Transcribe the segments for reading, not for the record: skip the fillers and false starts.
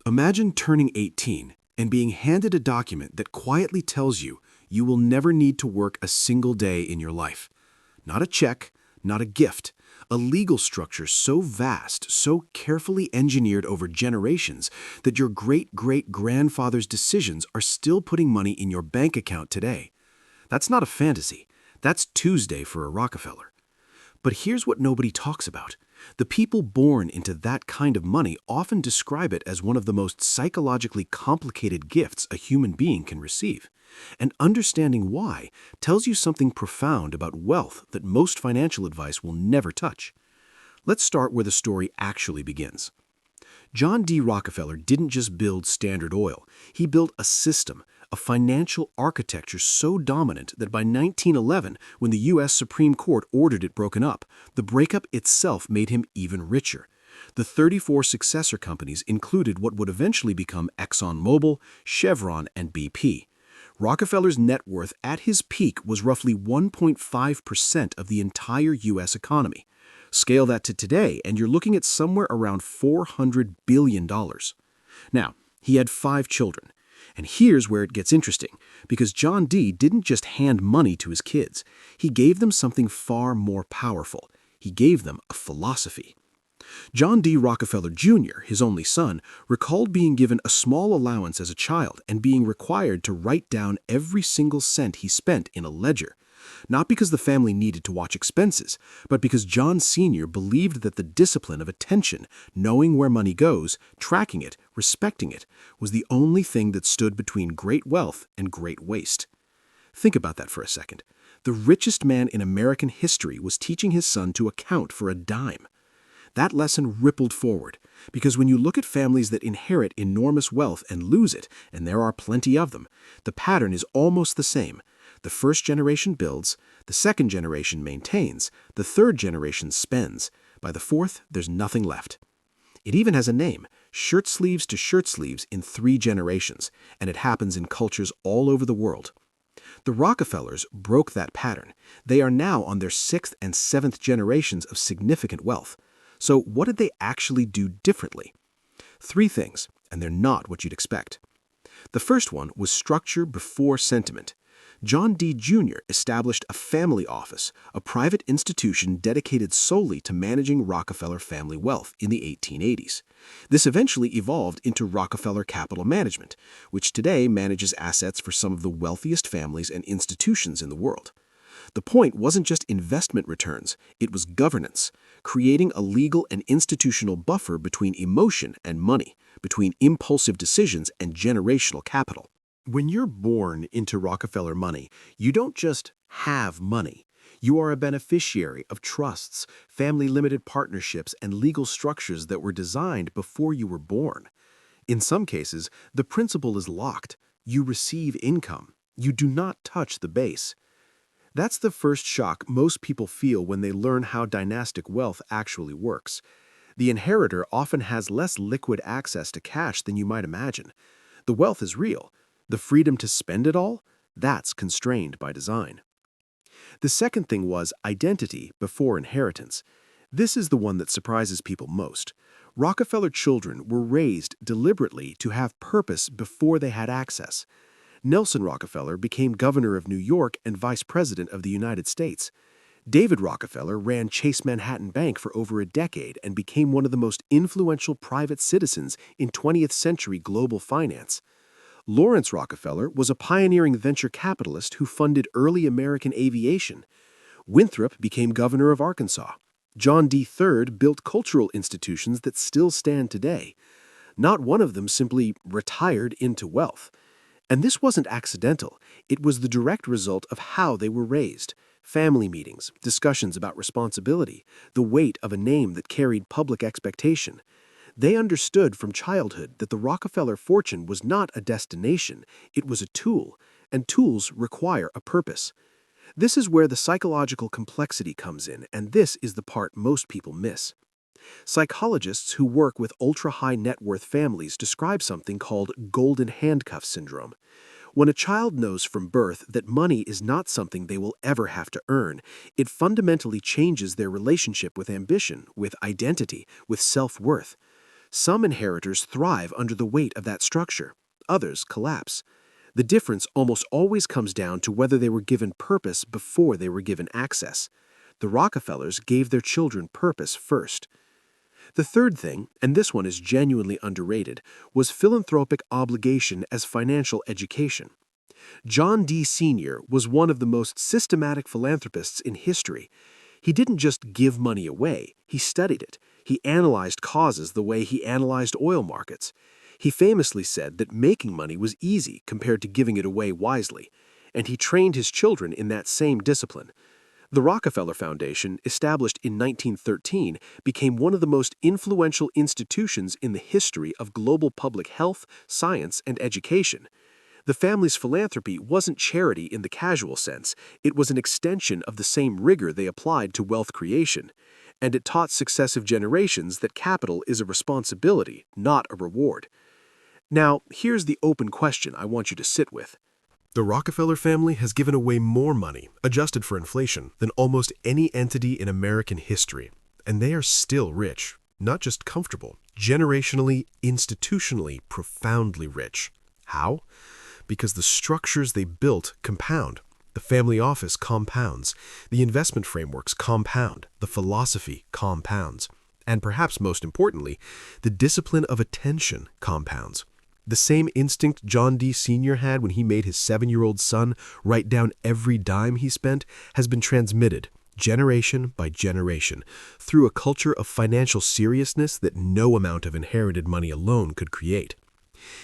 Imagine turning 18 and being handed a document that quietly tells you you will never need to work a single day in your life. Not a check, not a gift, a legal structure so vast, so carefully engineered over generations that your great-great-grandfather's decisions are still putting money in your bank account today. That's not a fantasy. That's Tuesday for a Rockefeller. But here's what nobody talks about. The people born into that kind of money often describe it as one of the most psychologically complicated gifts a human being can receive. And understanding why tells you something profound about wealth that most financial advice will never touch. Let's start where the story actually begins. John D. Rockefeller didn't just build Standard Oil. He built a system, a financial architecture so dominant that by 1911, when the U.S. Supreme Court ordered it broken up, the breakup itself made him even richer. The 34 successor companies included what would eventually become ExxonMobil, Chevron, and BP. Rockefeller's net worth at his peak was roughly 1.5% of the entire U.S. economy. Scale that to today, and you're looking at somewhere around $400 billion. Now, he had 5 children. And here's where it gets interesting, because John D. didn't just hand money to his kids. He gave them something far more powerful. He gave them a philosophy. John D. Rockefeller Jr., his only son, recalled being given a small allowance as a child and being required to write down every single cent he spent in a ledger. Not because the family needed to watch expenses, but because John Sr. believed that the discipline of attention, knowing where money goes, tracking it, respecting it, was the only thing that stood between great wealth and great waste. Think about that for a second. The richest man in American history was teaching his son to account for a dime. That lesson rippled forward, because when you look at families that inherit enormous wealth and lose it, and there are plenty of them, the pattern is almost the same. The first generation builds, the second generation maintains, the third generation spends. By the fourth, there's nothing left. It even has a name, shirt sleeves to shirt sleeves in 3 generations, and it happens in cultures all over the world. The Rockefellers broke that pattern. They are now on their 6th and 7th generations of significant wealth. So what did they actually do differently? 3 things, and they're not what you'd expect. The first one was structure before sentiment. John D. Jr. established a family office, a private institution dedicated solely to managing Rockefeller family wealth in the 1880s. This eventually evolved into Rockefeller Capital Management, which today manages assets for some of the wealthiest families and institutions in the world. The point wasn't just investment returns, it was governance, creating a legal and institutional buffer between emotion and money, between impulsive decisions and generational capital. When you're born into Rockefeller money, you don't just have money. You are a beneficiary of trusts, family-limited partnerships, and legal structures that were designed before you were born. In some cases, the principle is locked. You receive income. You do not touch the base. That's the first shock most people feel when they learn how dynastic wealth actually works. The inheritor often has less liquid access to cash than you might imagine. The wealth is real. The freedom to spend it all, that's constrained by design. The second thing was identity before inheritance. This is the one that surprises people most. Rockefeller children were raised deliberately to have purpose before they had access. Nelson Rockefeller became governor of New York and vice president of the United States. David Rockefeller ran Chase Manhattan Bank for over a decade and became one of the most influential private citizens in 20th century global finance. Lawrence Rockefeller was a pioneering venture capitalist who funded early American aviation. Winthrop became governor of Arkansas. John D. III built cultural institutions that still stand today. Not one of them simply retired into wealth. And this wasn't accidental. It was the direct result of how they were raised. Family meetings, discussions about responsibility, the weight of a name that carried public expectation. They understood from childhood that the Rockefeller fortune was not a destination, it was a tool, and tools require a purpose. This is where the psychological complexity comes in, and this is the part most people miss. Psychologists who work with ultra-high net worth families describe something called golden handcuff syndrome. When a child knows from birth that money is not something they will ever have to earn, it fundamentally changes their relationship with ambition, with identity, with self-worth. Some inheritors thrive under the weight of that structure. Others collapse. The difference almost always comes down to whether they were given purpose before they were given access. The Rockefellers gave their children purpose first. The third thing, and this one is genuinely underrated, was philanthropic obligation as financial education. John D. Sr. was one of the most systematic philanthropists in history. He didn't just give money away, he studied it. He analyzed causes the way he analyzed oil markets. He famously said that making money was easy compared to giving it away wisely, and he trained his children in that same discipline. The Rockefeller Foundation, established in 1913, became one of the most influential institutions in the history of global public health, science, and education. The family's philanthropy wasn't charity in the casual sense, it was an extension of the same rigor they applied to wealth creation, and it taught successive generations that capital is a responsibility, not a reward. Now, here's the open question I want you to sit with. The Rockefeller family has given away more money, adjusted for inflation, than almost any entity in American history, and they are still rich, not just comfortable, generationally, institutionally, profoundly rich. How? Because the structures they built compound. The family office compounds. The investment frameworks compound. The philosophy compounds. And perhaps most importantly, the discipline of attention compounds. The same instinct John D. Sr. had when he made his 7-year-old son write down every dime he spent has been transmitted, generation by generation, through a culture of financial seriousness that no amount of inherited money alone could create.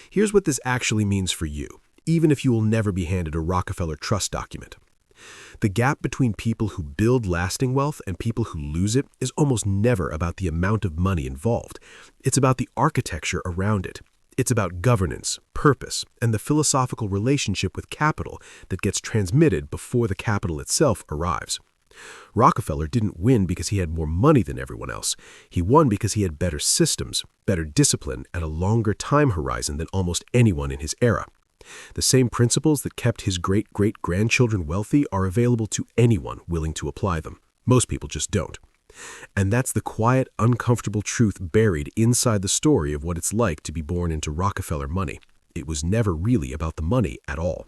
Here's what this actually means for you, even if you will never be handed a Rockefeller trust document. The gap between people who build lasting wealth and people who lose it is almost never about the amount of money involved. It's about the architecture around it. It's about governance, purpose, and the philosophical relationship with capital that gets transmitted before the capital itself arrives. Rockefeller didn't win because he had more money than everyone else. He won because he had better systems, better discipline, and a longer time horizon than almost anyone in his era. The same principles that kept his great-great-grandchildren wealthy are available to anyone willing to apply them. Most people just don't. And that's the quiet, uncomfortable truth buried inside the story of what it's like to be born into Rockefeller money. It was never really about the money at all.